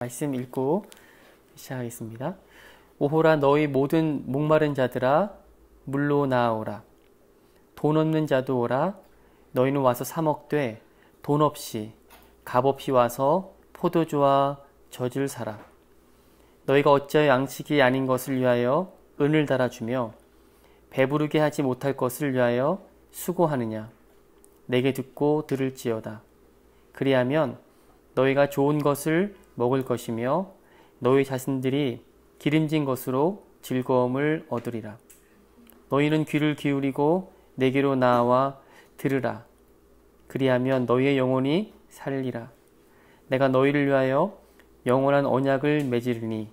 말씀 읽고 시작하겠습니다. 오호라 너희 모든 목마른 자들아 물로 나아오라. 돈 없는 자도 오라. 너희는 와서 사 먹되 돈 없이 값 없이 와서 포도주와 젖을 사라. 너희가 어찌하여 양식이 아닌 것을 위하여 은을 달아주며 배부르게 하지 못할 것을 위하여 수고하느냐. 내게 듣고 들을지어다. 그리하면 너희가 좋은 것을 먹을 것이며 너희 자신들이 기름진 것으로 즐거움을 얻으리라. 너희는 귀를 기울이고 내게로 나와 들으라. 그리하면 너희의 영혼이 살리라. 내가 너희를 위하여 영원한 언약을 맺으리니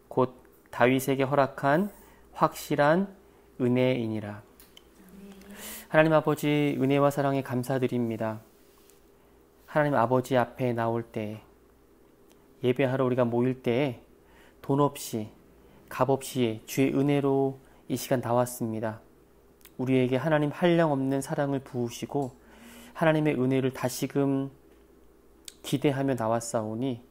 곧 다윗에게 허락한 확실한 은혜이니라. 하나님 아버지, 은혜와 사랑에 감사드립니다. 하나님 아버지 앞에 나올 때, 예배하러 우리가 모일 때에 돈 없이 값 없이 주의 은혜로 이 시간 나왔습니다. 우리에게 하나님 한량없는 사랑을 부으시고 하나님의 은혜를 다시금 기대하며 나왔사오니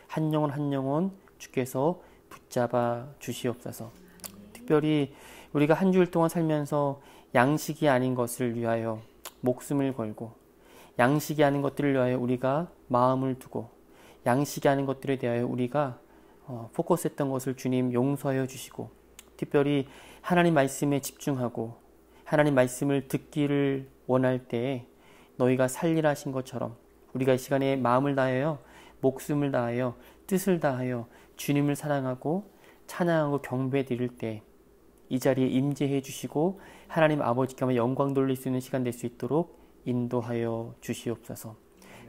한 영혼 한 영혼 주께서 붙잡아 주시옵소서. 특별히 우리가 한 주일 동안 살면서 양식이 아닌 것을 위하여 목숨을 걸고 양식이 아닌 것들을 위하여 우리가 마음을 두고 양식이 아닌 것들에 대하여 우리가 포커스했던 것을 주님 용서하여 주시고 특별히 하나님 말씀에 집중하고 하나님 말씀을 듣기를 원할 때에 너희가 살리라 하신 것처럼 우리가 이 시간에 마음을 다하여 목숨을 다하여 뜻을 다하여 주님을 사랑하고 찬양하고 경배 드릴 때 이 자리에 임재해 주시고 하나님 아버지께 영광 돌릴 수 있는 시간 될 수 있도록 인도하여 주시옵소서.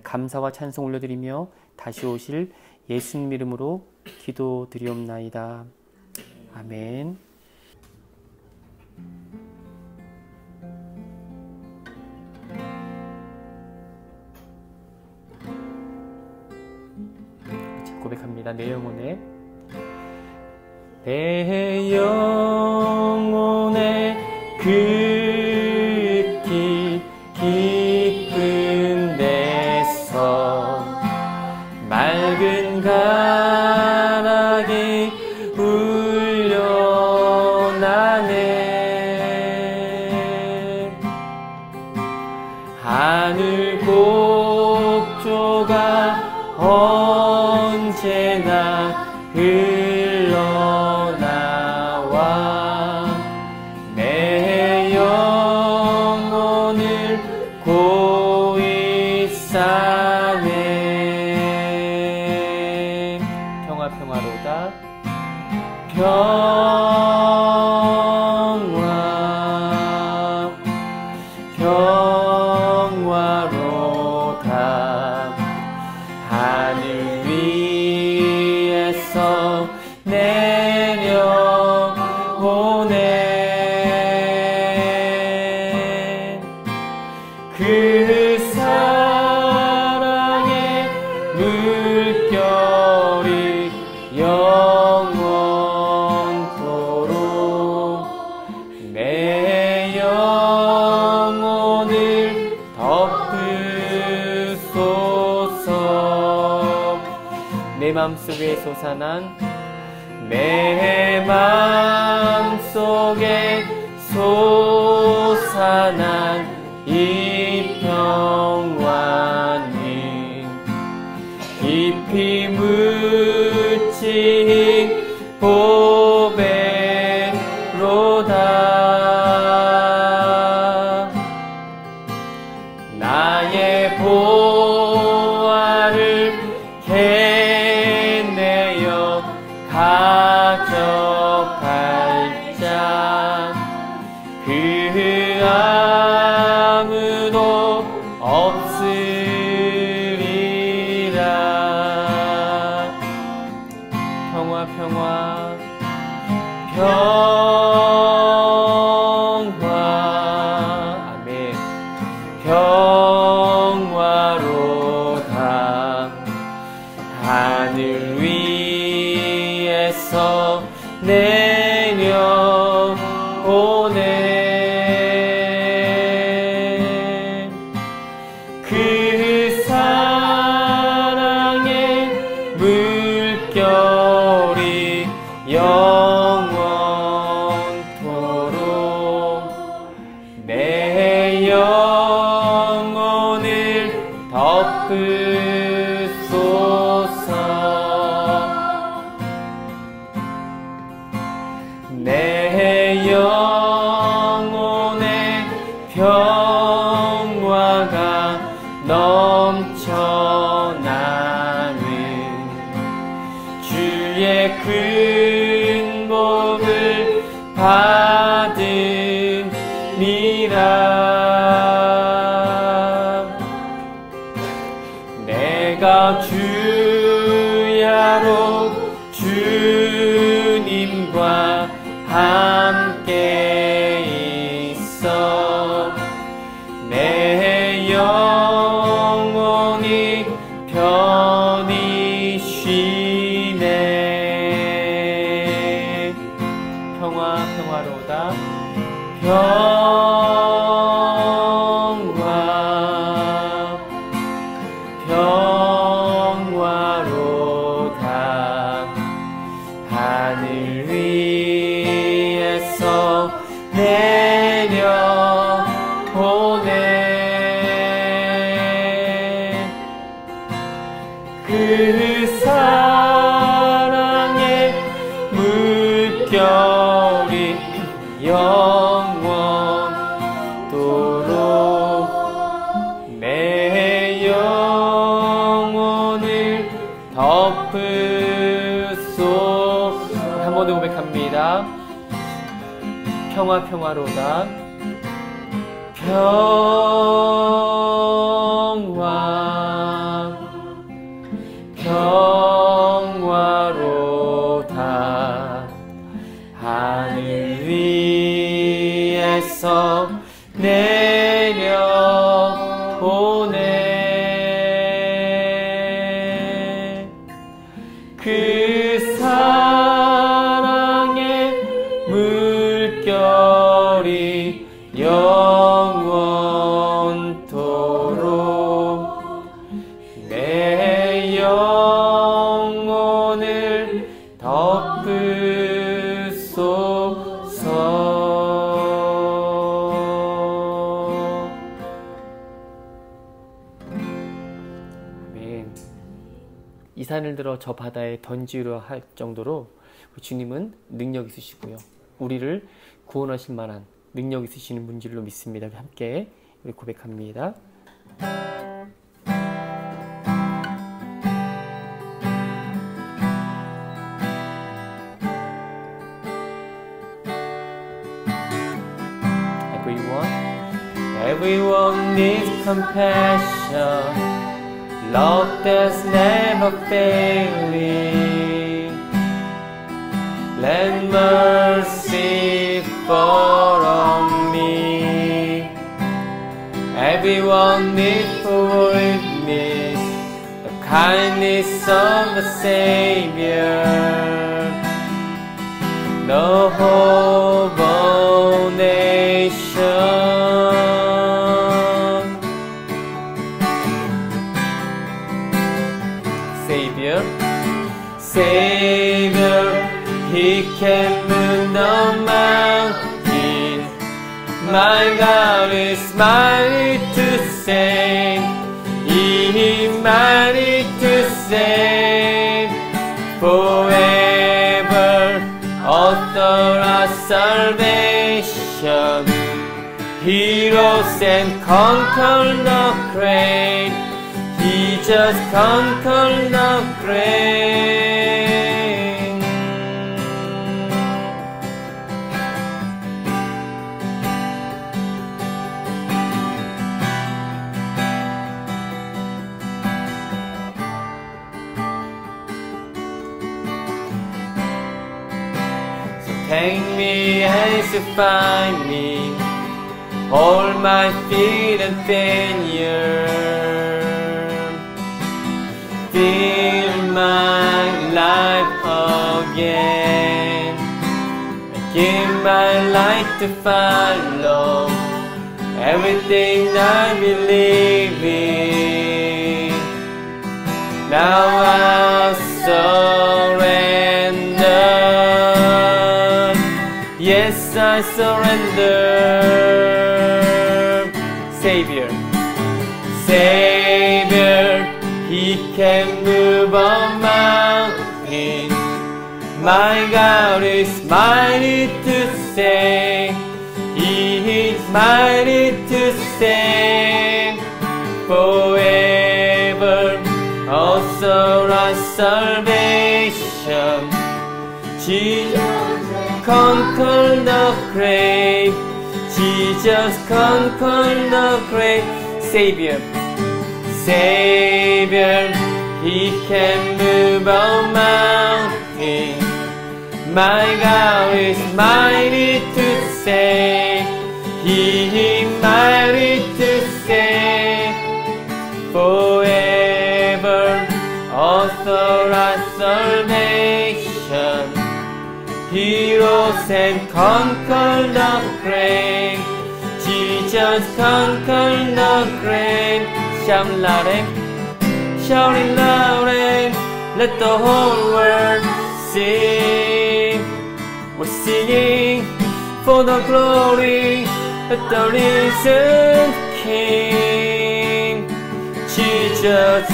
감사와 찬송 올려드리며 다시 오실 예수님 이름으로 기도드리옵나이다. 아멘. 고백합니다. 내 영혼에 그 깊은 데서 맑은 가락이 울려나네. 하늘 곡조가 언제나 흘러나와 내 영혼을 고이 싸네. 평화 평화로다. 평화 평화로다. 하늘 위에서 내려오네. 그 사랑의 물결이 영원토록 내 영혼을 덮으소서. 내 맘속에 솟아난 내 맘속에 솟아난 이 평화는 깊이 묻힌 보배로다. 나의 보화를 캐내어 가져갈 자 그 아무도 없으리라. 평화 평화 평화. 아멘. 평화로다. 하늘 위에서 내려오네. 그 사랑의 물 물결이 영원토록 내 영혼을 덮으소서. 내 영혼의 평화가 넘쳐나는 주의 큰 복을 받으리라. 내가 주야로 주님과 함께 있어 내 영혼이 편히 쉬네. 평화로다. 평화로다. 하늘 위에서 내려오네. 그 사랑의 물결이 영원토록 내 영혼을 덮으소. 한 번 더 고백합니다. 평화로다. 평화로다. 하늘 위에서 내려오네. 그 사랑의 물결이 영원토록 내 영혼을 덮으소서. 아멘. 이 산을 들어 저 바다에 던지려 할 정도로 주님은 능력 있으시고요. 우리를 구원하실 만한 능력 있으시는 분 줄로 믿습니다. 함께 우리 고백합니다. Everyone needs compassion, love that's never failing. Let mercy fall on me. Everyone needs forgiveness, the kindness of the Savior, the hope of nation. Savior, He can move the mountain. My God is mighty to save. He is mighty to save. Forever, author of salvation. He rose and conquered the grave. He just conquered the grave. So take me as you find me, hold my feet and failure. Fill my life again. Give my life to follow everything I believe in. Now I surrender. I surrender. Savior, Savior, He can move a mountain. My God is mighty to save. He is mighty to save. Forever, also our salvation. Jesus conquered the grave. Jesus conquered the grave. Savior, Savior, He can move a mountain. My God is mighty to save. He is mighty to save. Forever, authorized salvation. He rose and conquered the grave. Jesus conquered the grave. Shout loud and shouting loud and let the whole world sing. We're singing for the glory of the risen King. Jesus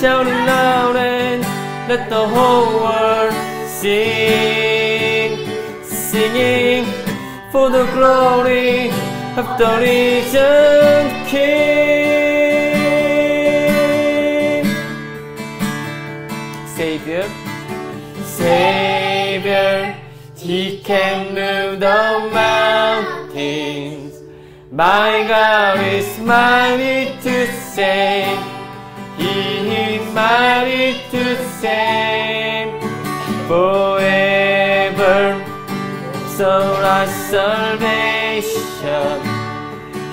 shouting loud and let the whole world sing. Singing for the glory of the risen King. Savior, Savior, He can move the mountains. My God is mighty to save. He is mighty to save. Forever, so our salvation.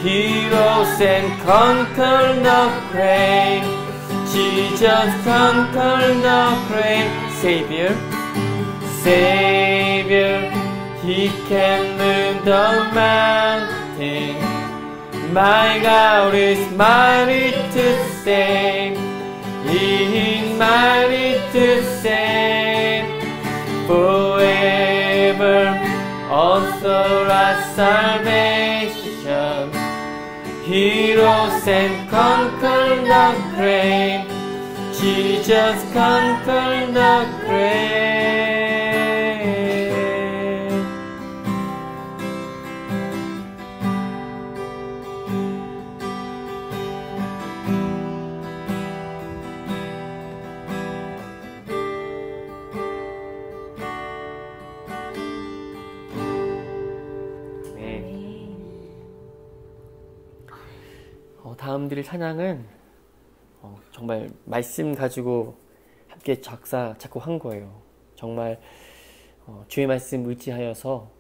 He rose and conquered the grave. Jesus conquered the grave. Savior, Savior, He can move the mountain. My God is mighty to save. He is mighty to save. Forever, also our salvation. He rose and conquered the grave. Jesus conquered the grave. 다음 드릴 찬양은 정말 말씀 가지고 함께 작곡한 거예요. 정말 주의 말씀 의지하여서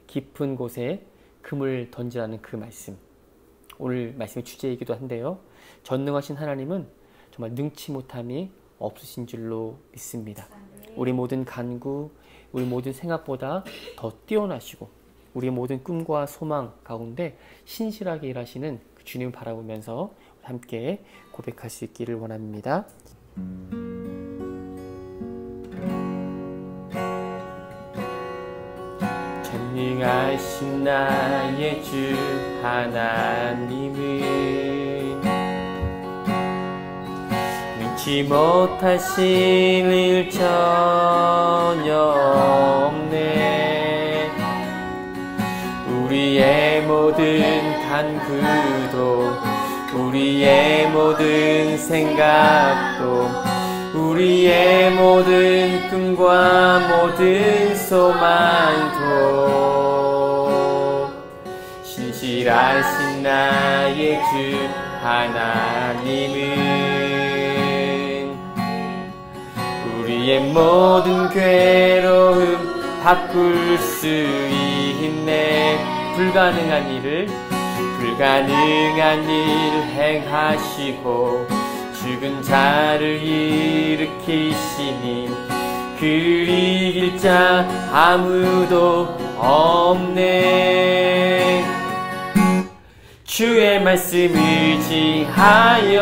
깊은 곳에 금을 던지라는 그 말씀. 오늘 말씀의 주제이기도 한데요. 전능하신 하나님은 정말 능치 못함이 없으신 줄로 믿습니다. 우리 모든 간구, 우리 모든 생각보다 더 뛰어나시고 우리 모든 꿈과 소망 가운데 신실하게 일하시는 그 주님을 바라보면서 함께 고백할 수 있기를 원합니다. 전능하신 나의 주 하나님은 능치 못하실 일 전혀 없네. 우리의 모든 간구도 우리의 모든 생각도 우리의 모든 꿈과 모든 소망도 신실하신 나의 주 하나님은 우리의 모든 괴로움 바꿀 수 있네. 불가능한 일 행하시고 죽은 자를 일으키시니 그리 이길 자 아무도 없네. 주의 말씀 의지하여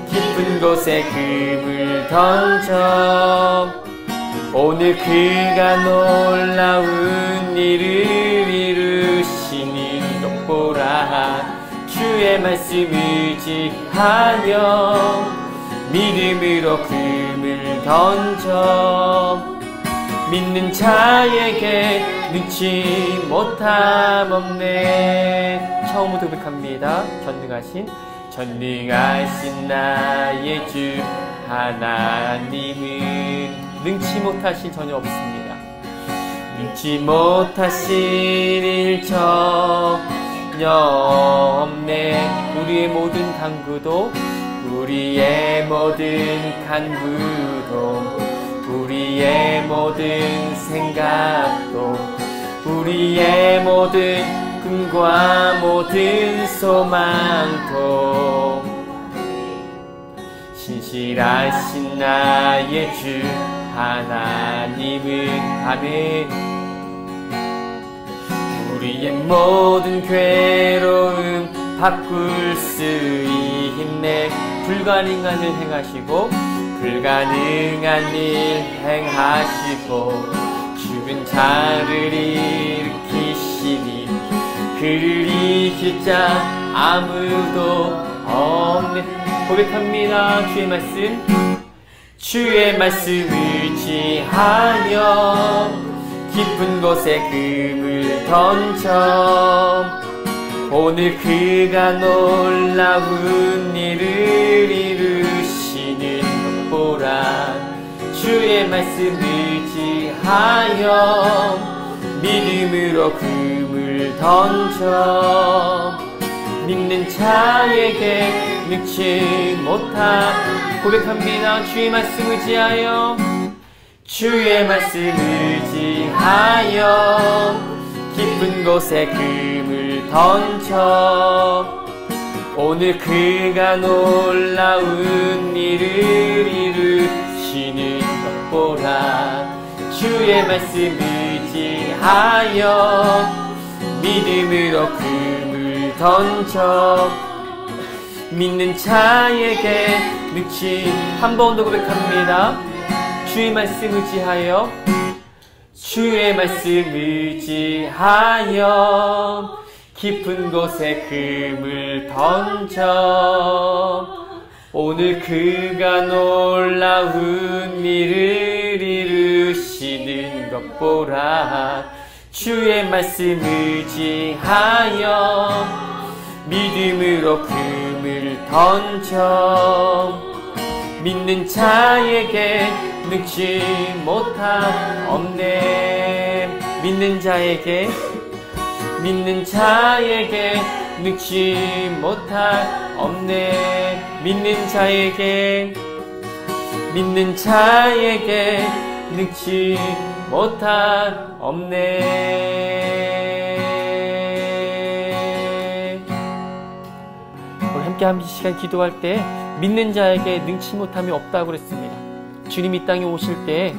깊은 곳에 금을 던져 오늘 그가 놀라운 일을 주의 말씀 의지하며 믿음으로 금을 던져 믿는 자에게 능치 못함 없네. 처음부터 고백합니다. 전능하신 나의 주 하나님은 능치 못하신 전혀 없습니다. 능치 못하신 일 전혀 없네. 우리의 모든 간구도 우리의 모든 간구도 우리의 모든 생각도 우리의 모든 꿈과 모든 소망도 신실하신 나의 주 하나님은 아멘. 우리의 모든 괴로움 바꿀 수 있네. 불가능한 일 행하시고 불가능한 일 행하시고 죽은 자를 일으키시니 그를 이길 자 아무도 없네. 고백합니다. 주의 말씀 의지하여 깊은 곳에 금을 던져 오늘 그가 놀라운 일을 이루시는 것 보라. 주의 말씀 의지하여 믿음으로 금을 던져 믿는 자에게 능치 못하. 고백합니다. 주의 말씀 의지하여 주의 말씀 의지하여 깊은 곳에 금을 던져 오늘 그가 놀라운 일을 이루시는 것 보라. 주의 말씀 의지하여 믿음으로 금을 던져 믿는 자에게 능치. 한 번 더 고백합니다. 주의 말씀 의지하여 주의 말씀 의지하여 깊은 곳에 금을 던져 오늘 그가 놀라운 일을 이루시는 것 보라. 주의 말씀 의지하여 믿음으로 금을 던져 믿는 자에게 능치 못함 없네. 믿는 자에게 능치 못함 없네. 믿는 자에게 능치 못함 없네. 우리 함께 한 시간 기도할 때 믿는 자에게 능치 못함이 없다고 그랬습니다. 주님 이 땅에 오실 때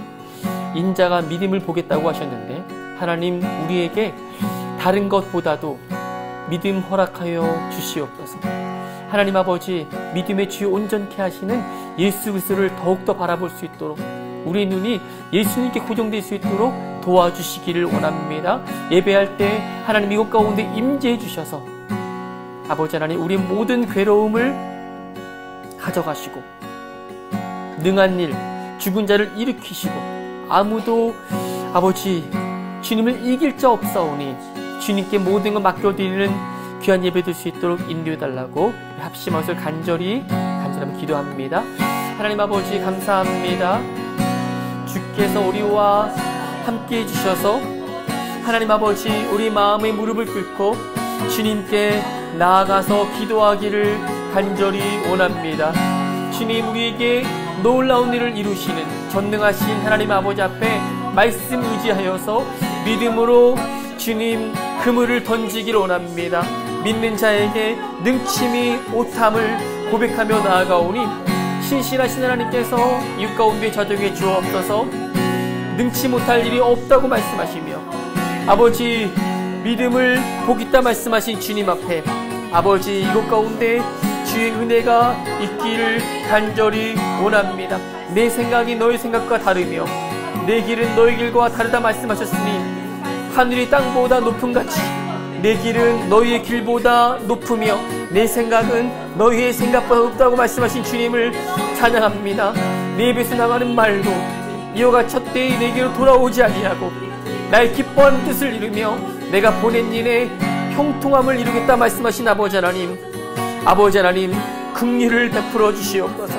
인자가 믿음을 보겠다고 하셨는데 하나님 우리에게 다른 것보다도 믿음 허락하여 주시옵소서. 하나님 아버지 믿음의 주요 온전케 하시는 예수 그리스도를 더욱더 바라볼 수 있도록 우리 눈이 예수님께 고정될 수 있도록 도와주시기를 원합니다. 예배할 때 하나님 이곳 가운데 임재해 주셔서 아버지 하나님 우리의 모든 괴로움을 가져가시고 능한 일 죽은 자를 일으키시고 아무도 아버지 주님을 이길 자 없사오니 주님께 모든 걸 맡겨드리는 귀한 예배 될 수 있도록 인도해달라고 합심하셔서 간절히 기도합니다. 하나님 아버지 감사합니다. 주께서 우리와 함께 해주셔서 하나님 아버지 우리 마음의 무릎을 꿇고 주님께 나아가서 기도하기를 간절히 원합니다. 주님 우리에게 놀라운 일을 이루시는 전능하신 하나님 아버지 앞에 말씀 의지하여서 믿음으로 주님 그물을 던지기를 원합니다. 믿는 자에게 능침이 못함을 고백하며 나아가오니 신실하신 하나님께서 이웃 가운데 자정해 주옵소서. 능치 못할 일이 없다고 말씀하시며 아버지 믿음을 보겠다 말씀하신 주님 앞에 아버지 이곳 가운데 주의 은혜가 있기를 간절히 원합니다. 내 생각이 너의 생각과 다르며 내 길은 너의 길과 다르다 말씀하셨으니 하늘이 땅보다 높음같이 내 길은 너희의 길보다 높으며 내 생각은 너희의 생각보다 높다고 말씀하신 주님을 찬양합니다. 내 입에서 나가는 말도 이어가 첫때에 내게로 돌아오지 아니하고 나의 기뻐하는 뜻을 이루며 내가 보낸 일에 형통함을 이루겠다 말씀하신 아버지 하나님, 아버지 하나님, 긍휼을 베풀어 주시옵소서.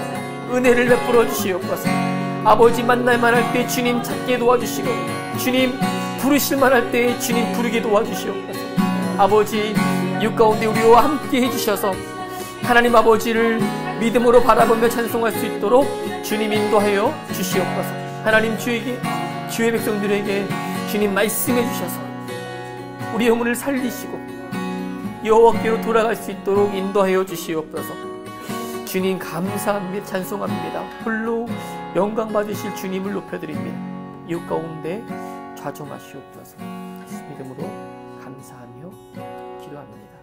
은혜를 베풀어 주시옵소서. 아버지 만날만 할 때 주님 찾게 도와주시고, 주님 부르실만 할 때 주님 부르게 도와주시옵소서. 아버지, 육 가운데 우리와 함께 해주셔서 하나님 아버지를 믿음으로 바라보며 찬송할 수 있도록 주님 인도하여 주시옵소서. 하나님, 주의 백성들에게 주님 말씀해 주셔서 우리 영혼을 살리시고 여호와께로 돌아갈 수 있도록 인도하여 주시옵소서. 주님 감사합니다. 찬송합니다. 홀로 영광 받으실 주님을 높여드립니다. 이웃 가운데 좌정하시옵소서. 믿음으로 감사하며 기도합니다.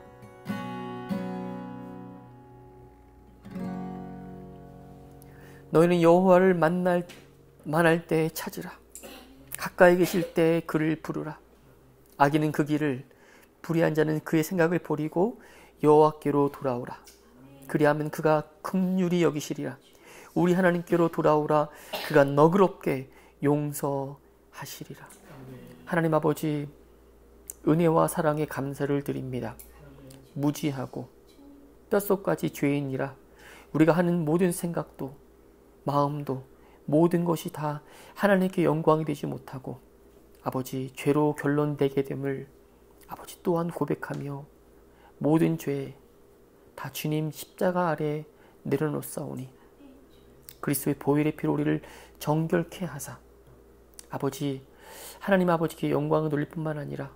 너희는 여호와를 만날 때 찾으라. 가까이 계실 때 그를 부르라. 악인은 그 길을, 불의한 자는 그의 생각을 버리고 여호와께로 돌아오라. 그리하면 그가 긍휼히 여기시리라. 우리 하나님께로 돌아오라. 그가 너그럽게 용서하시리라. 하나님 아버지, 은혜와 사랑에 감사를 드립니다. 무지하고 뼛속까지 죄인이라 우리가 하는 모든 생각도 마음도 모든 것이 다 하나님께 영광이 되지 못하고 아버지 죄로 결론되게 됨을 아버지 또한 고백하며 모든 죄 다 주님 십자가 아래 내려놓사오니 그리스도의 보혈의 피로 우리를 정결케 하사 아버지 하나님 아버지께 영광을 돌릴 뿐만 아니라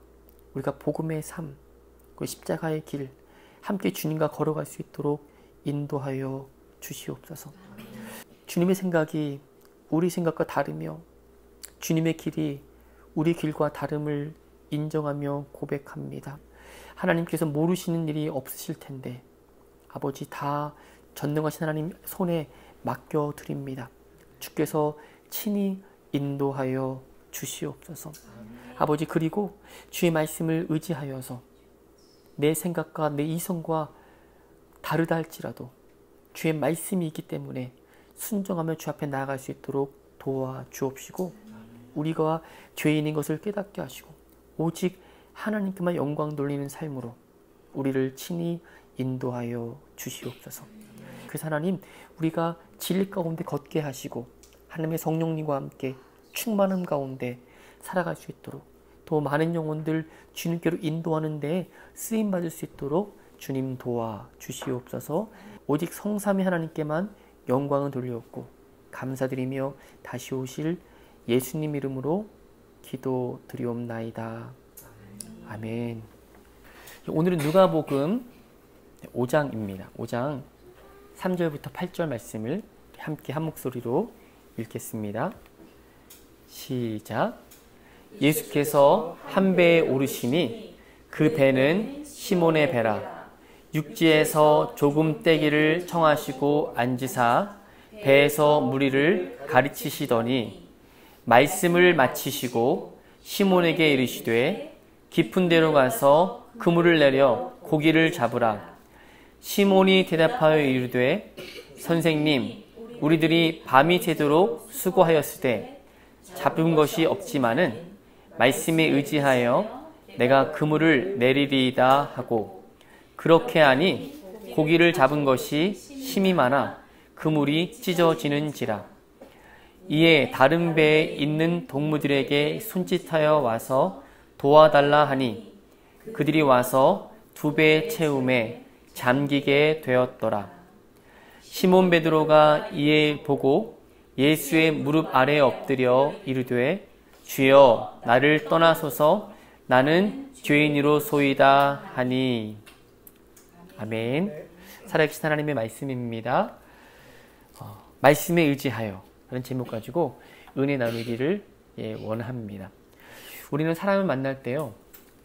우리가 복음의 삶, 그 십자가의 길 함께 주님과 걸어갈 수 있도록 인도하여 주시옵소서. 주님의 생각이 우리 생각과 다르며 주님의 길이 우리 길과 다름을 인정하며 고백합니다. 하나님께서 모르시는 일이 없으실 텐데 아버지 다 전능하신 하나님 손에 맡겨드립니다. 주께서 친히 인도하여 주시옵소서. 아버지, 그리고 주의 말씀을 의지하여서 내 생각과 내 이성과 다르다 할지라도 주의 말씀이 있기 때문에 순종하며 주 앞에 나아갈 수 있도록 도와주옵시고 우리가 죄인인 것을 깨닫게 하시고 오직 하나님께만 영광 돌리는 삶으로 우리를 친히 인도하여 주시옵소서. 그래서 하나님, 우리가 진리 가운데 걷게 하시고 하나님의 성령님과 함께 충만함 가운데 살아갈 수 있도록 더 많은 영혼들 주님께로 인도하는 데에 쓰임받을 수 있도록 주님 도와주시옵소서. 오직 성삼위 하나님께만 영광을 돌려옵고 감사드리며 다시 오실 예수님 이름으로 기도드리옵나이다. 아멘. 오늘은 누가복음 5장입니다. 5장 3절부터 8절 말씀을 함께 한 목소리로 읽겠습니다. 시작. 예수께서 한 배에 오르시니 그 배는 시몬의 배라. 육지에서 조금 떼기를 청하시고 앉으사 배에서 무리를 가르치시더니 말씀을 마치시고 시몬에게 이르시되 깊은 데로 가서 그물을 내려 고기를 잡으라. 시몬이 대답하여 이르되 선생님, 우리들이 밤이 새도록 수고하였으되 잡은 것이 없지만은 말씀에 의지하여 내가 그물을 내리리이다 하고 그렇게 하니 고기를 잡은 것이 힘이 많아 그물이 찢어지는지라. 이에 다른 배에 있는 동무들에게 손짓하여 와서 도와달라 하니 그들이 와서 2배 채움에 잠기게 되었더라. 시몬 베드로가 이에 보고 예수의 무릎 아래에 엎드려 이르되 주여, 나를 떠나소서, 나는 죄인이로소이다 하니. 아멘. 살아계신 하나님의 말씀입니다. 말씀에 의지하여 라는 제목 가지고 은혜 나누기를 원합니다. 우리는 사람을 만날 때요,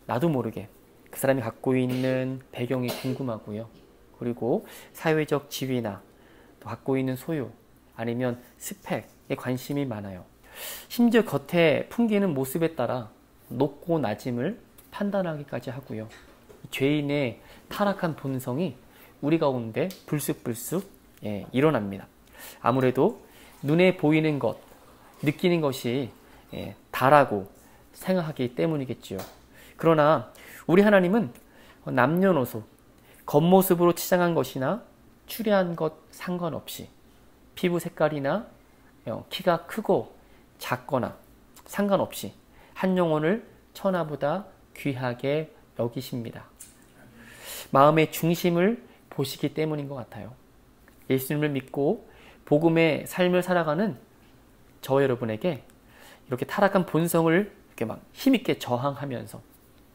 나도 모르게 그 사람이 갖고 있는 배경이 궁금하고요. 그리고 사회적 지위나 또 갖고 있는 소유 아니면 스펙에 관심이 많아요. 심지어 겉에 풍기는 모습에 따라 높고 낮음을 판단하기까지 하고요. 죄인의 타락한 본성이 우리 가운데 불쑥불쑥 일어납니다. 아무래도 눈에 보이는 것, 느끼는 것이 다라고 생각하기 때문이겠지요. 그러나 우리 하나님은 남녀노소, 겉모습으로 치장한 것이나 추리한 것 상관없이 피부 색깔이나 키가 크고 작거나 상관없이 한 영혼을 천하보다 귀하게 여기십니다. 마음의 중심을 보시기 때문인 것 같아요. 예수님을 믿고 복음의 삶을 살아가는 저 여러분에게 이렇게 타락한 본성을 이렇게 막 힘있게 저항하면서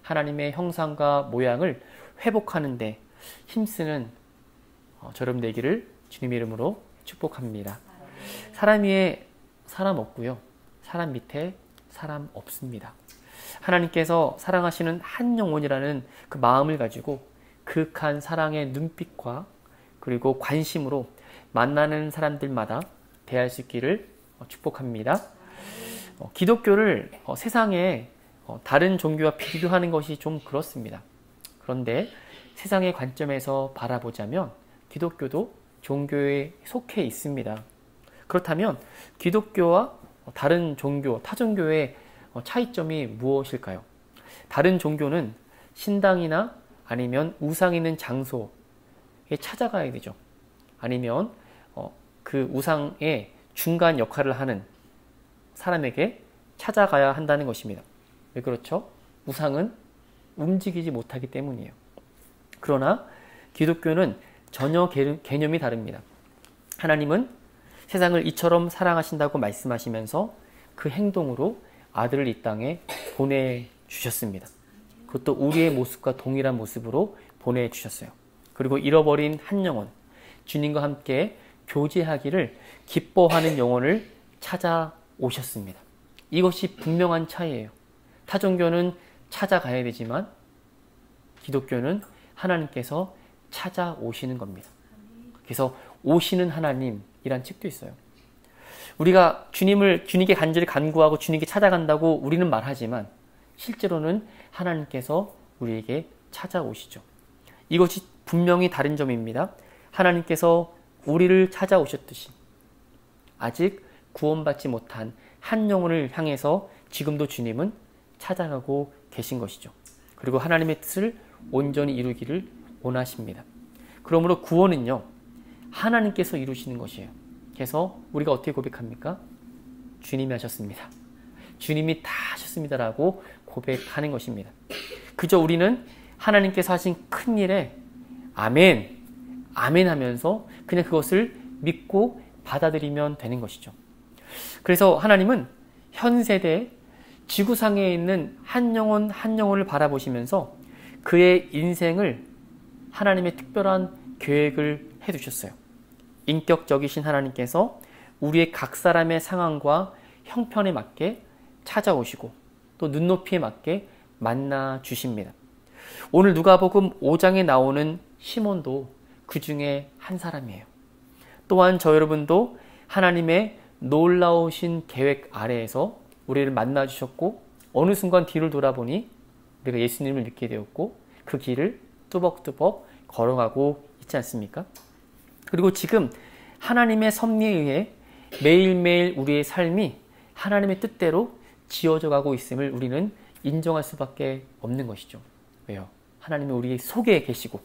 하나님의 형상과 모양을 회복하는데 힘쓰는 저 여러분 되기를 주님의 이름으로 축복합니다. 사람 위에 사람 없고요. 사람 밑에 사람 없습니다. 하나님께서 사랑하시는 한 영혼이라는 그 마음을 가지고 극한 사랑의 눈빛과 그리고 관심으로 만나는 사람들마다 대할 수 있기를 축복합니다. 기독교를 세상에 다른 종교와 비교하는 것이 좀 그렇습니다. 그런데 세상의 관점에서 바라보자면 기독교도 종교에 속해 있습니다. 그렇다면 기독교와 다른 종교, 타종교의 차이점이 무엇일까요? 다른 종교는 신당이나 아니면 우상 있는 장소에 찾아가야 되죠. 아니면 그 우상의 중간 역할을 하는 사람에게 찾아가야 한다는 것입니다. 왜 그렇죠? 우상은 움직이지 못하기 때문이에요. 그러나 기독교는 전혀 개념이 다릅니다. 하나님은 세상을 이처럼 사랑하신다고 말씀하시면서 그 행동으로 아들을 이 땅에 보내주셨습니다. 그것도 우리의 모습과 동일한 모습으로 보내주셨어요. 그리고 잃어버린 한 영혼, 주님과 함께 교제하기를 기뻐하는 영혼을 찾아오셨습니다. 이것이 분명한 차이예요. 타종교는 찾아가야 되지만 기독교는 하나님께서 찾아오시는 겁니다. 그래서 오시는 하나님이란 책도 있어요. 우리가 주님께 간절히 간구하고 주님께 찾아간다고 우리는 말하지만 실제로는 하나님께서 우리에게 찾아오시죠. 이것이 분명히 다른 점입니다. 하나님께서 우리를 찾아오셨듯이 아직 구원받지 못한 한 영혼을 향해서 지금도 주님은 찾아가고 계신 것이죠. 그리고 하나님의 뜻을 온전히 이루기를 원하십니다. 그러므로 구원은요, 하나님께서 이루시는 것이에요. 그래서 우리가 어떻게 고백합니까? 주님이 하셨습니다. 주님이 다 하셨습니다라고 고백하는 것입니다. 그저 우리는 하나님께서 하신 큰 일에 아멘, 아멘 하면서 그냥 그것을 믿고 받아들이면 되는 것이죠. 그래서 하나님은 현 세대 지구상에 있는 한 영혼 한 영혼을 바라보시면서 그의 인생을 하나님의 특별한 계획을 해두셨어요. 인격적이신 하나님께서 우리의 각 사람의 상황과 형편에 맞게 찾아오시고 또 눈높이에 맞게 만나 주십니다. 오늘 누가복음 5장에 나오는 시몬도 그 중에 한 사람이에요. 또한 저 여러분도 하나님의 놀라우신 계획 아래에서 우리를 만나 주셨고 어느 순간 뒤를 돌아보니 우리가 예수님을 믿게 되었고 그 길을 뚜벅뚜벅 걸어가고 있지 않습니까? 그리고 지금 하나님의 섭리에 의해 매일매일 우리의 삶이 하나님의 뜻대로 지어져 가고 있음을 우리는 인정할 수밖에 없는 것이죠. 왜요? 하나님이 우리 속에 계시고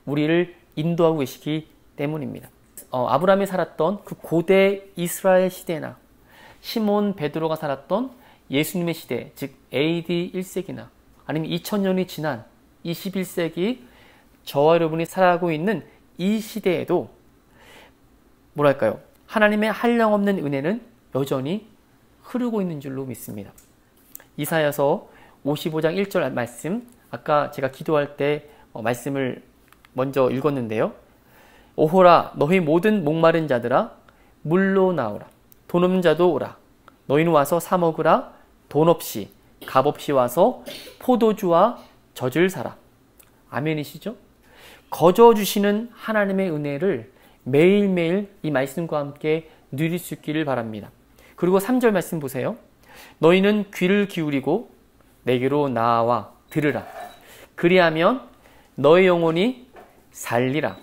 우리를 인도하고 계시기 때문입니다. 아브라함이 살았던 그 고대 이스라엘 시대나 시몬 베드로가 살았던 예수님의 시대, 즉 AD 1세기나 아니면 2000년이 지난 21세기 저와 여러분이 살아가고 있는 이 시대에도 뭐랄까요? 하나님의 한량없는 은혜는 여전히 흐르고 있는 줄로 믿습니다. 이사야서 55장 1절 말씀, 아까 제가 기도할 때 말씀을 먼저 읽었는데요. 오호라 너희 모든 목마른 자들아 물로 나오라. 돈 없는 자도 오라. 너희는 와서 사 먹으라. 돈 없이 값 없이 와서 포도주와 젖을 사라. 아멘이시죠? 거저 주시는 하나님의 은혜를 매일매일 이 말씀과 함께 누릴 수 있기를 바랍니다. 그리고 3절 말씀 보세요. 너희는 귀를 기울이고 내게로 나와 들으라. 그리하면 너의 영혼이 살리라.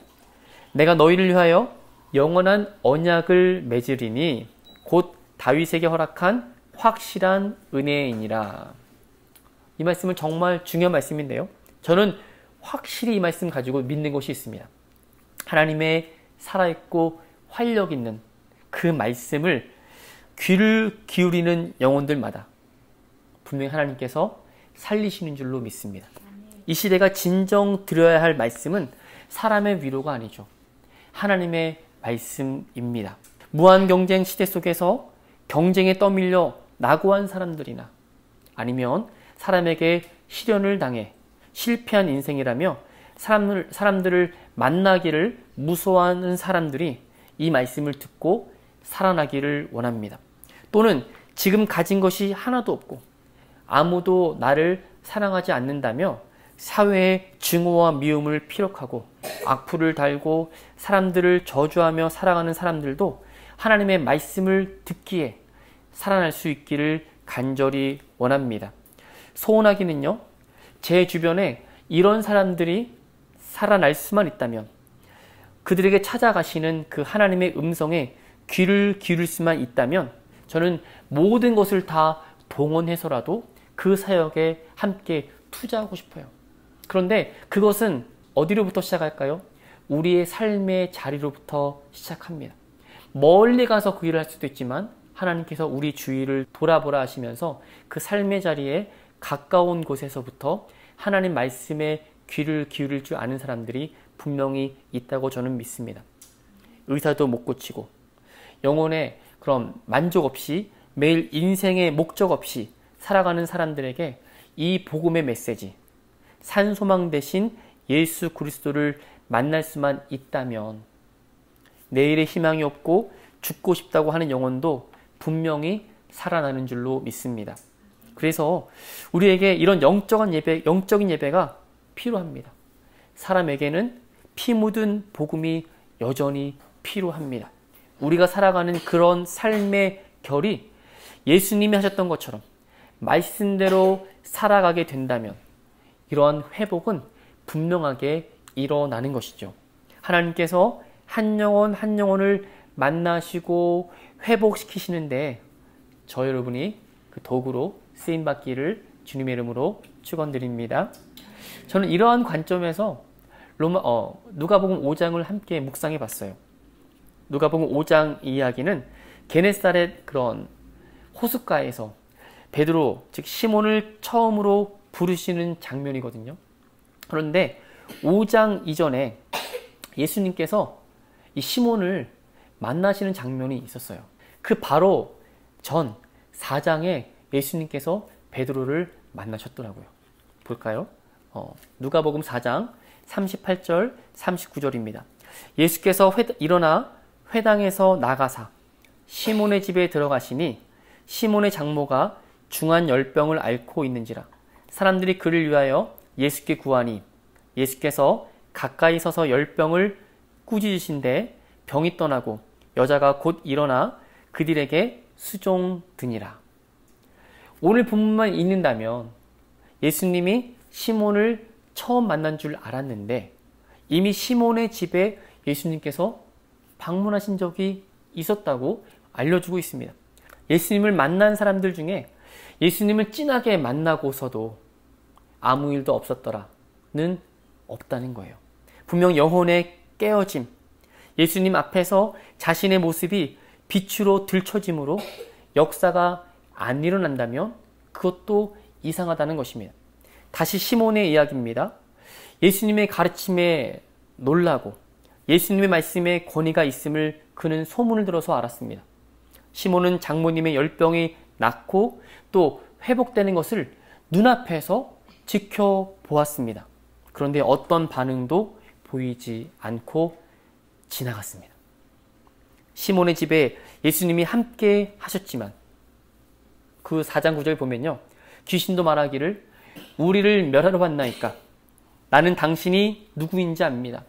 내가 너희를 위하여 영원한 언약을 맺으리니 곧 다윗에게 허락한 확실한 은혜이니라. 이 말씀은 정말 중요한 말씀인데요. 저는 확실히 이 말씀 가지고 믿는 것이 있습니다. 하나님의 살아있고 활력 있는 그 말씀을 귀를 기울이는 영혼들마다 분명히 하나님께서 살리시는 줄로 믿습니다. 이 시대가 진정 들어야 할 말씀은 사람의 위로가 아니죠. 하나님의 말씀입니다. 무한 경쟁 시대 속에서 경쟁에 떠밀려 낙오한 사람들이나 아니면 사람에게 시련을 당해 실패한 인생이라며 사람들을 만나기를 무서워하는 사람들이 이 말씀을 듣고 살아나기를 원합니다. 또는 지금 가진 것이 하나도 없고 아무도 나를 사랑하지 않는다며 사회의 증오와 미움을 피력하고 악플을 달고 사람들을 저주하며 살아가는 사람들도 하나님의 말씀을 듣기에 살아날 수 있기를 간절히 원합니다. 소원하기는요, 제 주변에 이런 사람들이 살아날 수만 있다면, 그들에게 찾아가시는 그 하나님의 음성에 귀를 기울일 수만 있다면 저는 모든 것을 다 동원해서라도 그 사역에 함께 투자하고 싶어요. 그런데 그것은 어디로부터 시작할까요? 우리의 삶의 자리로부터 시작합니다. 멀리 가서 그 일을 할 수도 있지만 하나님께서 우리 주위를 돌아보라 하시면서 그 삶의 자리에 가까운 곳에서부터 하나님 말씀에 귀를 기울일 줄 아는 사람들이 분명히 있다고 저는 믿습니다. 의사도 못 고치고 영혼의 그런 만족 없이 매일 인생의 목적 없이 살아가는 사람들에게 이 복음의 메시지, 산소망 대신 예수 그리스도를 만날 수만 있다면 내일의 희망이 없고 죽고 싶다고 하는 영혼도 분명히 살아나는 줄로 믿습니다. 그래서 우리에게 이런 영적인 예배가 필요합니다. 사람에게는 피 묻은 복음이 여전히 필요합니다. 우리가 살아가는 그런 삶의 결이 예수님이 하셨던 것처럼 말씀대로 살아가게 된다면 이러한 회복은 분명하게 일어나는 것이죠. 하나님께서 한 영혼 한 영혼을 만나시고 회복시키시는데 저 여러분이 그 도구로 쓰임받기를 주님의 이름으로 축원드립니다. 저는 이러한 관점에서 누가복음 5장을 함께 묵상해 봤어요. 누가복음 5장 이야기는 게네사렛 그런 호숫가에서 베드로 즉 시몬을 처음으로 부르시는 장면이거든요. 그런데 5장 이전에 예수님께서 이 시몬을 만나시는 장면이 있었어요. 그 바로 전 4장에 예수님께서 베드로를 만나셨더라고요. 볼까요? 누가복음 4장 38절 39절입니다. 예수께서 일어나 회당에서 나가사 시몬의 집에 들어가시니 시몬의 장모가 중한 열병을 앓고 있는지라 사람들이 그를 위하여 예수께 구하니 예수께서 가까이 서서 열병을 꾸짖으신데 병이 떠나고 여자가 곧 일어나 그들에게 수종드니라. 오늘 본문만 읽는다면 예수님이 시몬을 처음 만난 줄 알았는데 이미 시몬의 집에 예수님께서 방문하신 적이 있었다고 알려주고 있습니다. 예수님을 만난 사람들 중에 예수님을 진하게 만나고서도 아무 일도 없었더라는 없다는 거예요. 분명 영혼의 깨어짐, 예수님 앞에서 자신의 모습이 빛으로 들춰짐으로 역사가 안 일어난다면 그것도 이상하다는 것입니다. 다시 시몬의 이야기입니다. 예수님의 가르침에 놀라고 예수님의 말씀에 권위가 있음을 그는 소문을 들어서 알았습니다. 시몬은 장모님의 열병이 낫고 또 회복되는 것을 눈앞에서 지켜보았습니다. 그런데 어떤 반응도 보이지 않고 지나갔습니다. 시몬의 집에 예수님이 함께 하셨지만 그 4장 9절 보면요. 귀신도 말하기를 우리를 멸하러 왔나이까 나는 당신이 누구인지 압니다.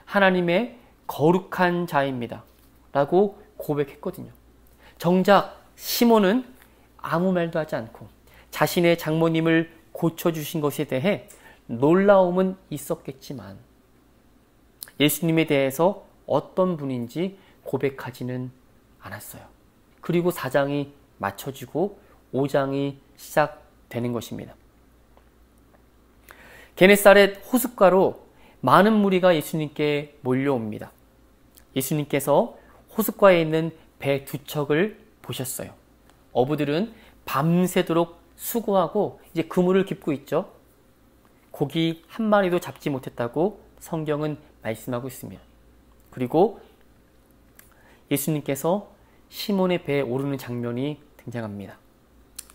하나님의 거룩한 자입니다. 라고 고백했거든요. 정작 시몬은 아무 말도 하지 않고 자신의 장모님을 고쳐주신 것에 대해 놀라움은 있었겠지만 예수님에 대해서 어떤 분인지 고백하지는 않았어요. 그리고 4장이 맞춰지고 5장이 시작되는 것입니다. 게네사렛 호숫가로 많은 무리가 예수님께 몰려옵니다. 예수님께서 호숫가에 있는 배 2척을 보셨어요. 어부들은 밤새도록 수고하고 이제 그물을 깁고 있죠. 고기 한 마리도 잡지 못했다고 성경은 말씀하고 있습니다. 그리고 예수님께서 시몬의 배에 오르는 장면이 등장합니다.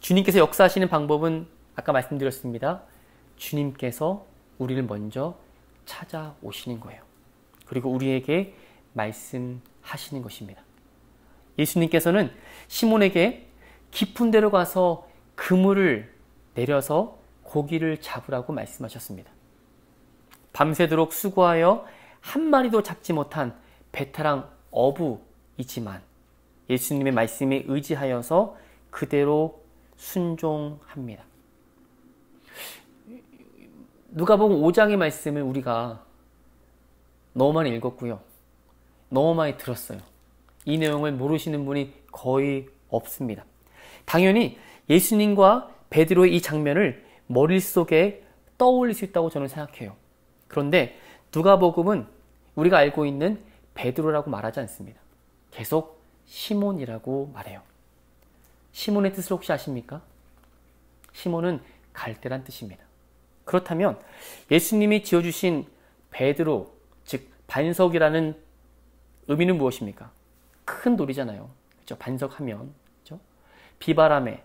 주님께서 역사하시는 방법은 아까 말씀드렸습니다. 주님께서 우리를 먼저 찾아오시는 거예요. 그리고 우리에게 말씀하시는 것입니다. 예수님께서는 시몬에게 깊은 데로 가서 그물을 내려서 고기를 잡으라고 말씀하셨습니다. 밤새도록 수고하여 한 마리도 잡지 못한 베테랑 어부이지만 예수님의 말씀에 의지하여서 그대로 순종합니다. 누가복음 5장의 말씀을 우리가 너무 많이 읽었고요. 너무 많이 들었어요. 이 내용을 모르시는 분이 거의 없습니다. 당연히 예수님과 베드로의 이 장면을 머릿속에 떠올릴 수 있다고 저는 생각해요. 그런데 누가복음은 우리가 알고 있는 베드로라고 말하지 않습니다. 계속 시몬이라고 말해요. 시몬의 뜻을 혹시 아십니까? 시몬은 갈대란 뜻입니다. 그렇다면 예수님이 지어주신 베드로, 즉 반석이라는 의미는 무엇입니까? 큰 돌이잖아요. 그렇죠? 반석하면 그렇죠? 비바람에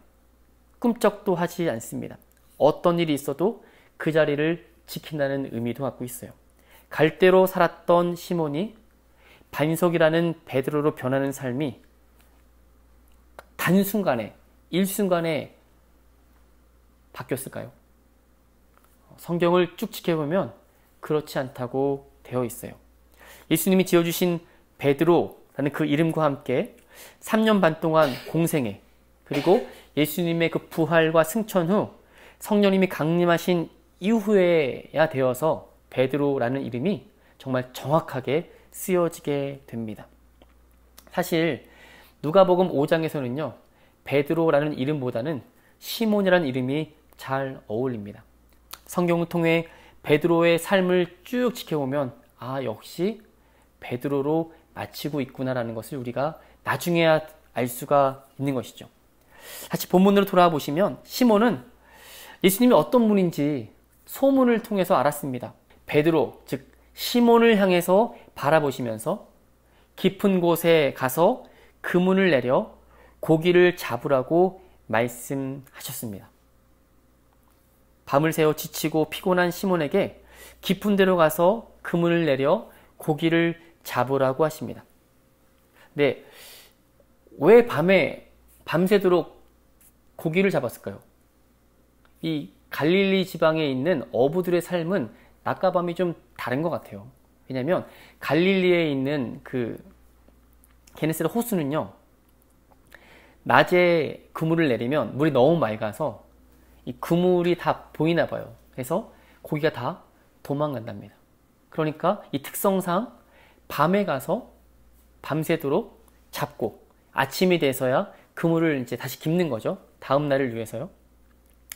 꿈쩍도 하지 않습니다. 어떤 일이 있어도 그 자리를 지킨다는 의미도 갖고 있어요. 갈대로 살았던 시몬이 반석이라는 베드로로 변하는 삶이 단순간에, 일순간에 바뀌었을까요? 성경을 쭉 지켜보면 그렇지 않다고 되어 있어요. 예수님이 지어주신 베드로라는 그 이름과 함께 3년 반 동안 공생애, 그리고 예수님의 그 부활과 승천 후 성령님이 강림하신 이후에야 되어서 베드로라는 이름이 정말 정확하게 쓰여지게 됩니다. 사실 누가복음 5장에서는요, 베드로라는 이름보다는 시몬이라는 이름이 잘 어울립니다. 성경을 통해 베드로의 삶을 쭉 지켜보면 역시 베드로로 마치고 있구나라는 것을 우리가 나중에야 알 수가 있는 것이죠. 다시 본문으로 돌아와 보시면 시몬은 예수님이 어떤 분인지 소문을 통해서 알았습니다. 베드로, 즉 시몬을 향해서 바라보시면서 깊은 곳에 가서 그물을 내려 고기를 잡으라고 말씀하셨습니다. 밤을 새워 지치고 피곤한 시몬에게 깊은 데로 가서 그물을 내려 고기를 잡으라고 하십니다. 네, 왜 밤새도록 고기를 잡았을까요? 이 갈릴리 지방에 있는 어부들의 삶은 낮과 밤이 좀 다른 것 같아요. 왜냐하면 갈릴리에 있는 그 게네사렛 호수는요, 낮에 그물을 내리면 물이 너무 맑아서 이 그물이 다 보이나 봐요. 그래서 고기가 다 도망간답니다. 그러니까 이 특성상 밤에 가서 밤새도록 잡고 아침이 돼서야 그물을 이제 다시 깁는 거죠. 다음 날을 위해서요.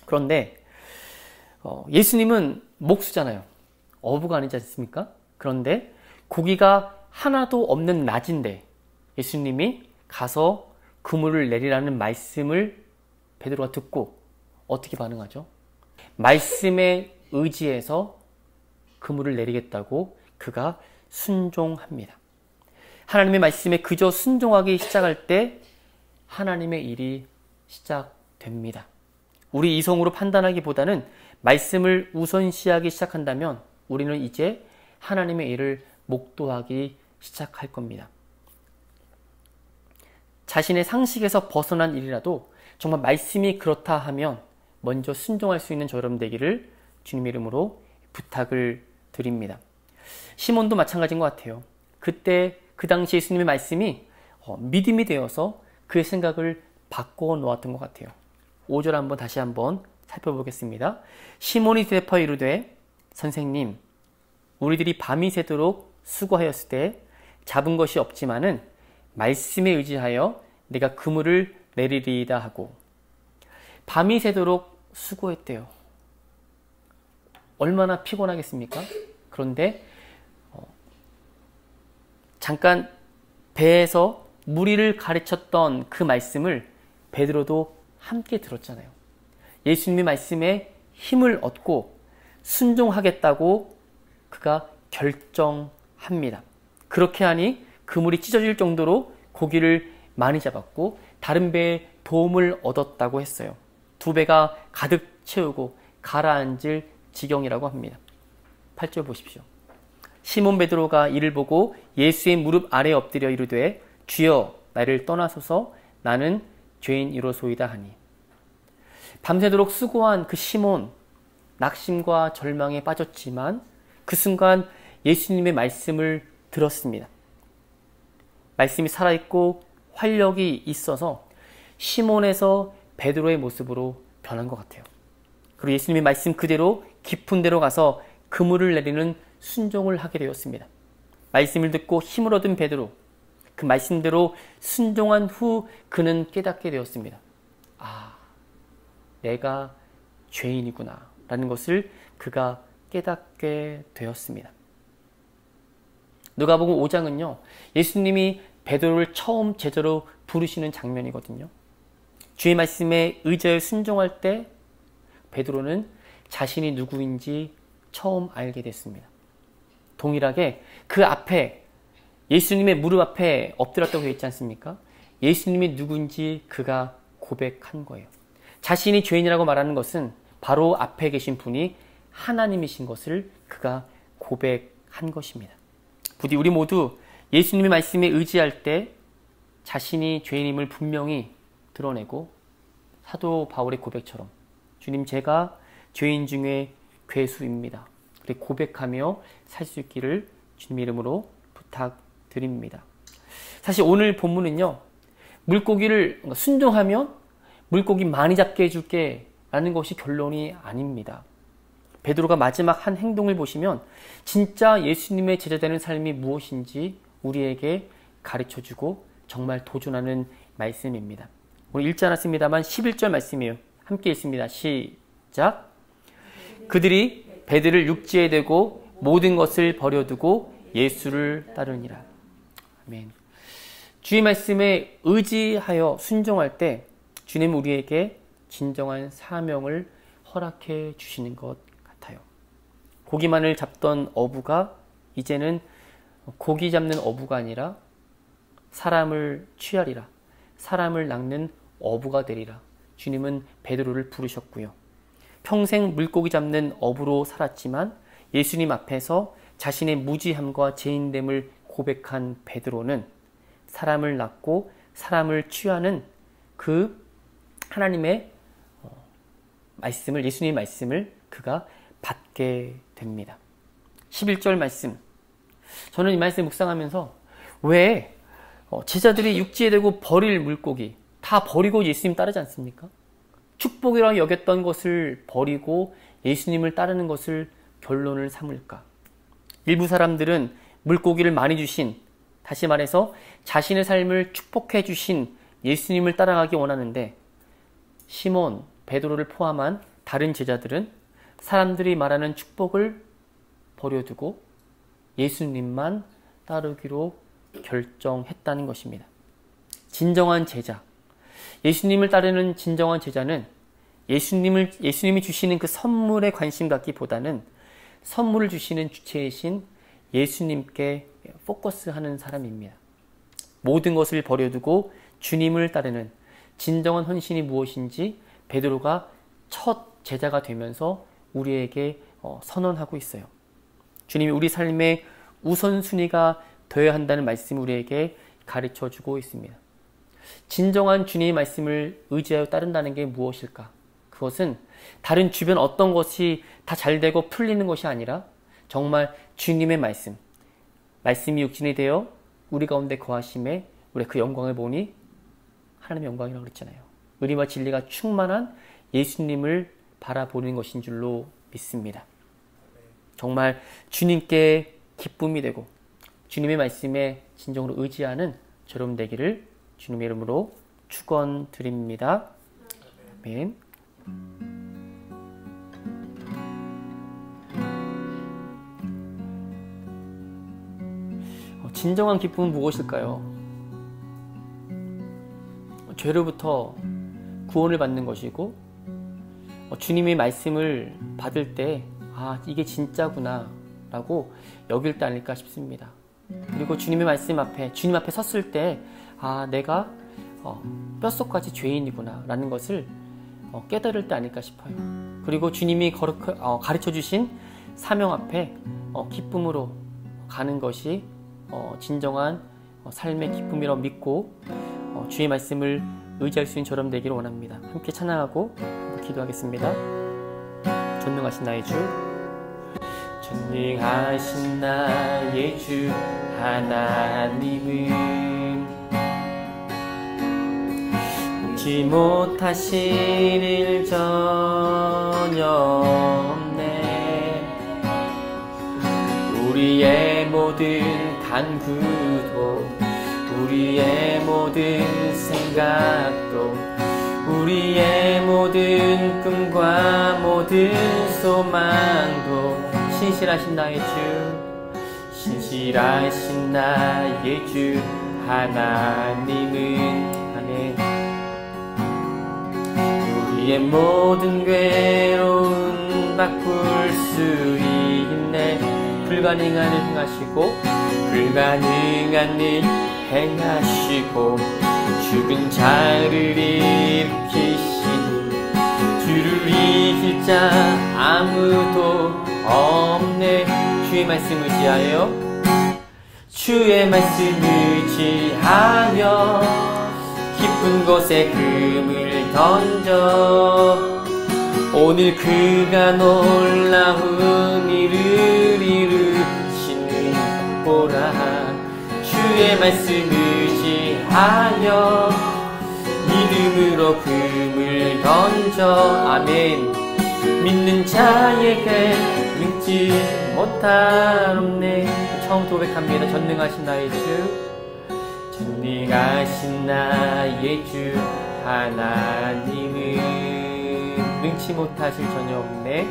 그런데 예수님은 목수잖아요. 어부가 아니지 않습니까? 그런데 고기가 하나도 없는 낮인데 예수님이 가서 그물을 내리라는 말씀을 베드로가 듣고 어떻게 반응하죠? 말씀에 의지해서 그물을 내리겠다고 그가 순종합니다. 하나님의 말씀에 그저 순종하기 시작할 때 하나님의 일이 시작됩니다. 우리 이성으로 판단하기보다는 말씀을 우선시하기 시작한다면 우리는 이제 하나님의 일을 목도하기 시작할 겁니다. 자신의 상식에서 벗어난 일이라도 정말 말씀이 그렇다 하면 먼저 순종할 수 있는 저 여러분 되기를 주님 이름으로 부탁을 드립니다. 시몬도 마찬가지인 것 같아요. 그때 그 당시 예수님의 말씀이 믿음이 되어서 그의 생각을 바꿔 놓았던 것 같아요. 5절 다시 한번 살펴보겠습니다. 시몬이 대답하여 이르되 선생님 우리들이 밤이 새도록 수고하였을 때 잡은 것이 없지만은 말씀에 의지하여 내가 그물을 내리리이다 하고 밤이 새도록 수고했대요. 얼마나 피곤하겠습니까? 그런데 잠깐 배에서 무리를 가르쳤던 그 말씀을 베드로도 함께 들었잖아요. 예수님의 말씀에 힘을 얻고 순종하겠다고 그가 결정합니다. 그렇게 하니 그물이 찢어질 정도로 고기를 많이 잡았고 다른 배에 도움을 얻었다고 했어요. 두 배가 가득 채우고 가라앉을 지경이라고 합니다. 8절 보십시오. 시몬 베드로가 이를 보고 예수의 무릎 아래에 엎드려 이르되 주여 나를 떠나소서 나는 죄인이로소이다 하니 밤새도록 수고한 그 시몬 낙심과 절망에 빠졌지만 그 순간 예수님의 말씀을 들었습니다. 말씀이 살아있고 활력이 있어서 시몬에서 베드로의 모습으로 변한 것 같아요. 그리고 예수님의 말씀 그대로 깊은 데로 가서 그물을 내리는 순종을 하게 되었습니다. 말씀을 듣고 힘을 얻은 베드로, 그 말씀대로 순종한 후 그는 깨닫게 되었습니다. 아, 내가 죄인이구나 라는 것을 그가 깨닫게 되었습니다. 누가복음 5장은요 예수님이 베드로를 처음 제자로 부르시는 장면이거든요. 주의 말씀에 의지하여 순종할 때 베드로는 자신이 누구인지 처음 알게 됐습니다. 동일하게 그 앞에 예수님의 무릎 앞에 엎드렸다고 되어 있지 않습니까? 예수님이 누군지 그가 고백한 거예요. 자신이 죄인이라고 말하는 것은 바로 앞에 계신 분이 하나님이신 것을 그가 고백한 것입니다. 부디 우리 모두 예수님의 말씀에 의지할 때 자신이 죄인임을 분명히 드러내고 사도 바울의 고백처럼 주님 제가 죄인 중에 괴수입니다. 그렇게 고백하며 살 수 있기를 주님 이름으로 부탁드립니다. 사실 오늘 본문은요. 물고기를 순종하면 물고기 많이 잡게 해줄게 라는 것이 결론이 아닙니다. 베드로가 마지막 한 행동을 보시면 진짜 예수님의 제자되는 삶이 무엇인지 우리에게 가르쳐주고 정말 도전하는 말씀입니다. 오늘 읽지 않았습니다만 11절 말씀이에요. 함께 읽습니다. 시작. 그들이 배들을 육지에 대고 모든 것을 버려두고 예수를 따르니라. 아멘. 주의 말씀에 의지하여 순종할 때 주님 우리에게 진정한 사명을 허락해 주시는 것 같아요. 고기만을 잡던 어부가 이제는 고기 잡는 어부가 아니라 사람을 취하리라. 사람을 낚는 어부가 되리라. 주님은 베드로를 부르셨고요. 평생 물고기 잡는 어부로 살았지만 예수님 앞에서 자신의 무지함과 죄인됨을 고백한 베드로는 사람을 낚고 사람을 취하는 그 하나님의 말씀을, 예수님의 말씀을 그가 받게 됩니다. 11절 말씀. 저는 이 말씀 묵상하면서 왜 제자들이 육지에 대고 버릴 물고기 다 버리고 예수님 따르지 않습니까? 축복이라고 여겼던 것을 버리고 예수님을 따르는 것을 결론을 삼을까? 일부 사람들은 물고기를 많이 주신, 다시 말해서 자신의 삶을 축복해 주신 예수님을 따라가기 원하는데 시몬, 베드로를 포함한 다른 제자들은 사람들이 말하는 축복을 버려두고 예수님만 따르기로 결정했다는 것입니다. 진정한 제자, 예수님을 따르는 진정한 제자는 예수님이 주시는 그 선물에 관심 갖기보다는 선물을 주시는 주체이신 예수님께 포커스하는 사람입니다. 모든 것을 버려두고 주님을 따르는 진정한 헌신이 무엇인지 베드로가 첫 제자가 되면서 우리에게 선언하고 있어요. 주님이 우리 삶의 우선순위가 되어야 한다는 말씀을 우리에게 가르쳐주고 있습니다. 진정한 주님의 말씀을 의지하여 따른다는 게 무엇일까? 그것은 다른 주변 어떤 것이 다 잘되고 풀리는 것이 아니라 정말 주님의 말씀이 육신이 되어 우리 가운데 거하심에 우리 그 영광을 보니 하나님의 영광이라고 그랬잖아요. 의리와 진리가 충만한 예수님을 바라보는 것인 줄로 믿습니다. 정말 주님께 기쁨이 되고 주님의 말씀에 진정으로 의지하는 여러분 되기를 주님의 이름으로 축원드립니다. 아멘. 진정한 기쁨은 무엇일까요? 죄로부터 구원을 받는 것이고 주님의 말씀을 받을 때 이게 진짜구나 라고 여길 때 아닐까 싶습니다. 그리고 주님의 말씀 앞에 주님 앞에 섰을 때 내가 뼛속까지 죄인이구나 라는 것을 깨달을 때 아닐까 싶어요. 그리고 주님이 가르쳐 주신 사명 앞에 기쁨으로 가는 것이 진정한 삶의 기쁨이라고 믿고 주의 말씀을 의지할 수 있는 저럼 되기를 원합니다. 함께 찬양하고 기도하겠습니다. 전능하신 나의 주, 전능하신 나의 주 하나님은 묵지 못하실 일 전혀 없네. 우리의 모든 간구도 우리의 모든 생각도 우리의 모든 꿈과 모든 소망도 신실하신 나의 주, 신실하신 나의 주 하나님은 아멘. 우리의 모든 괴로움 바꿀 수 있네. 불가능한 일 행하시고 불가능한 일 행하시고 죽은 자를 일으키시니 주를 이길 자 아무도 없네. 주의 말씀 의지하여 주의 말씀 의지하여 깊은 곳에 금을 던져 오늘 그가 놀라운 일을 이루시는 보라. 주의 말씀 의지하여 믿음으로 금을 던져 아멘. 믿는 자에게 믿지 못할 없네. 처음부터 고백합니다. 전능하신 나의 주, 전능하신 나의 주 하나님은 능치 못하실 전혀 없네.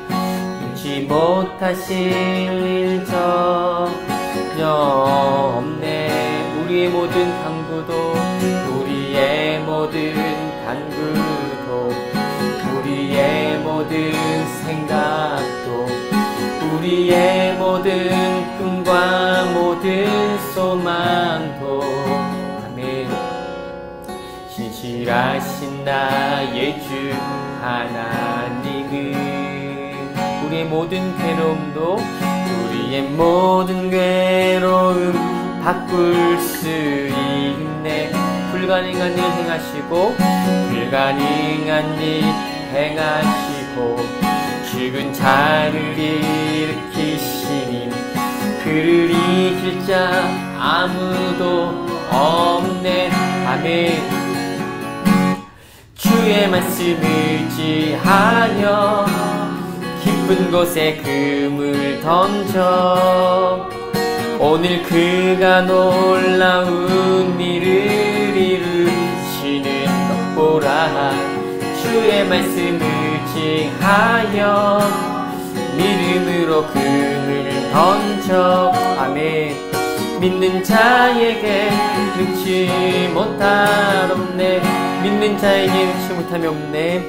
능치 못하실 일 전혀 없네. 우리의 모든 간구도 우리의 모든 간구도 우리의 모든 생각도 우리의 모든 꿈과 모든 소망도 아멘. 신실하신 나의 주 하나님은 우리의 모든 괴로움도 우리의 모든 괴로움 바꿀 수 있네. 불가능한 일 행하시고 불가능한 일 행하시고 죽은 자를 일으키시니 그를 이길 자 아무도 없네. 아멘. 주의 말씀 의지하여 깊은 곳에 금을 던져 오늘 그가 놀라운 일을 이루시는 것 보라. 주의 말씀 의지하여 믿음으로 금을 던져 아멘. 믿는 자에게 능치 못할 없네. 믿는 자에게 능치 못함이 없네.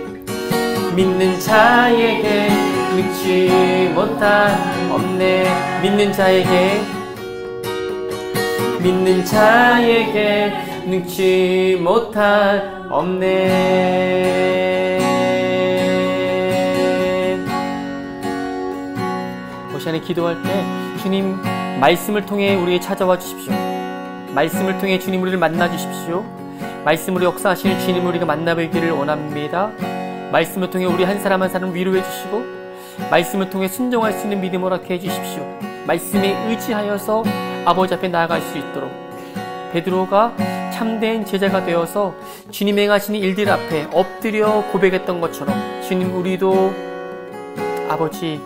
믿는 자에게 능치 못할 없네. 믿는 자에게 능치 못할 없네. 오시안에 기도할 때 주님 말씀을 통해 우리에게 찾아와 주십시오. 말씀을 통해 주님 우리를 만나 주십시오. 말씀으로 역사하시는 주님 우리가 만나보기를 원합니다. 말씀을 통해 우리 한 사람 한 사람 위로해 주시고 말씀을 통해 순종할 수 있는 믿음 허락해 주십시오. 말씀에 의지하여서 아버지 앞에 나아갈 수 있도록 베드로가 참된 제자가 되어서 주님 행하시는 일들 앞에 엎드려 고백했던 것처럼 주님 우리도 아버지,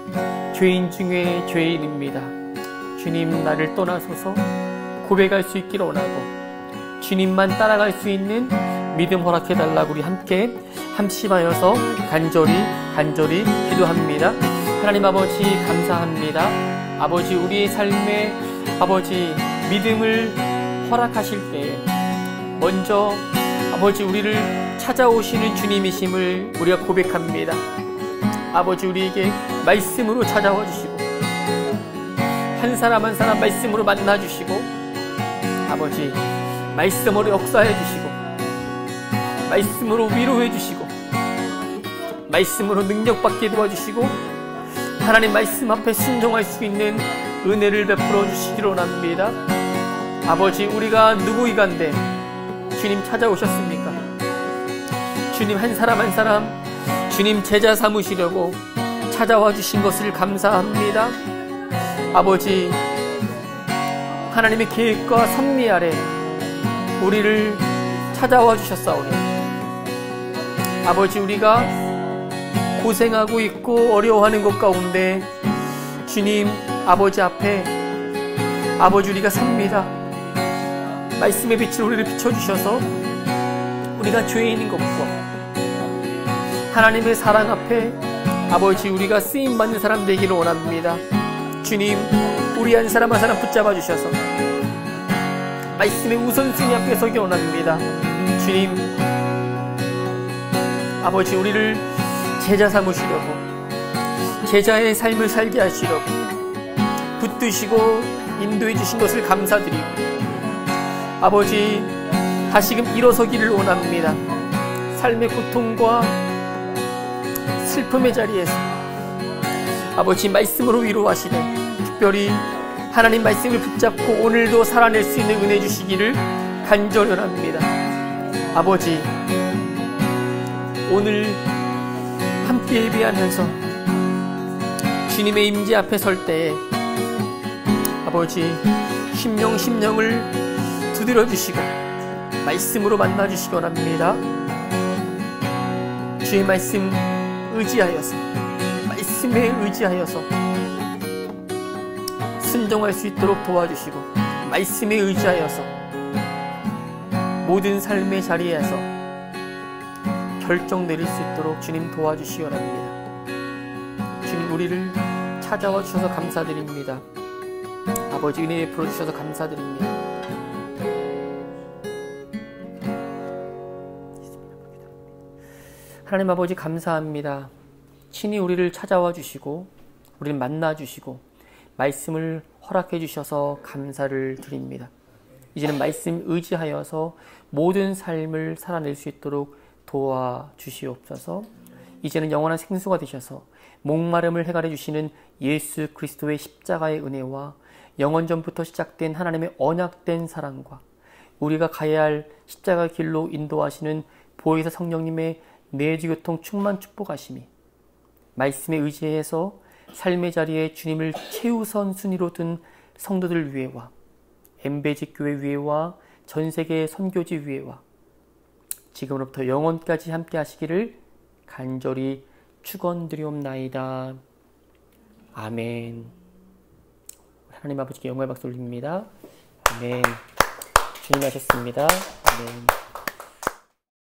죄인 중에 죄인입니다. 주님, 나를 떠나소서. 고백할 수 있기를 원하고 주님만 따라갈 수 있는 믿음 허락해달라고 우리 함께 함심하여서 간절히 기도합니다. 하나님 아버지, 감사합니다. 아버지, 우리의 삶에 아버지 믿음을 허락하실 때에 먼저 아버지 우리를 찾아오시는 주님이심을 우리가 고백합니다. 아버지, 우리에게 말씀으로 찾아와 주시고 한 사람 한 사람 말씀으로 만나 주시고 아버지 말씀으로 역사해 주시고 말씀으로 위로해 주시고 말씀으로 능력받게 도와주시고 하나님 말씀 앞에 순종할 수 있는 은혜를 베풀어 주시기를 원합니다. 아버지, 우리가 누구이간데 주님 찾아오셨습니까? 주님 한 사람 한 사람 주님 제자 삼으시려고 찾아와 주신 것을 감사합니다. 아버지, 하나님의 계획과 섭리 아래 우리를 찾아와 주셨사오니 아버지, 우리가 고생하고 있고 어려워하는 것 가운데 주님 아버지 앞에 아버지 우리가 삽니다. 말씀의 빛을 우리를 비춰주셔서 우리가 죄인인 것과 하나님의 사랑 앞에 아버지 우리가 쓰임받는 사람 되기를 원합니다. 주님, 우리 한 사람 한 사람 붙잡아 주셔서 말씀의 우선순위 앞에 서기 원합니다. 주님, 아버지 우리를 제자 삼으시려고 제자의 삶을 살게 하시려고 붙드시고 인도해 주신 것을 감사드리고 아버지 다시금 일어서기를 원합니다. 삶의 고통과 슬픔의 자리에서 아버지 말씀으로 위로하시네 특별히 하나님 말씀을 붙잡고 오늘도 살아낼 수 있는 은혜 주시기를 간절히 원합니다. 아버지, 오늘 함께 예배하면서 주님의 임재 앞에 설 때에 아버지 심령을 두드려 주시고 말씀으로 만나 주시기 원합니다. 주의 말씀 의지하여서 말씀에 의지하여서 순종할 수 있도록 도와주시고 말씀에 의지하여서 모든 삶의 자리에서 결정 내릴 수 있도록 주님 도와주시기 원합니다. 주님, 우리를 찾아와 주셔서 감사드립니다. 아버지 은혜 베풀어 주셔서 감사드립니다. 하나님 아버지 감사합니다. 친히 우리를 찾아와 주시고 우리를 만나 주시고 말씀을 허락해 주셔서 감사를 드립니다. 이제는 말씀 의지하여서 모든 삶을 살아낼 수 있도록 도와주시옵소서. 이제는 영원한 생수가 되셔서 목마름을 해결해 주시는 예수 그리스도의 십자가의 은혜와 영원전부터 시작된 하나님의 언약된 사랑과 우리가 가야 할 십자가 길로 인도하시는 보혜사 성령님의 내주교통 충만 축복하심이 말씀에 의지해서 삶의 자리에 주님을 최우선 순위로 둔 성도들 위에와 엠베지 교회 위에와 전세계 선교지 위에와 지금으로부터 영원까지 함께 하시기를 간절히 축원드리옵나이다. 아멘. 하나님 아버지께 영광의 박수 올립니다. 아멘. 주님 하셨습니다. 아멘.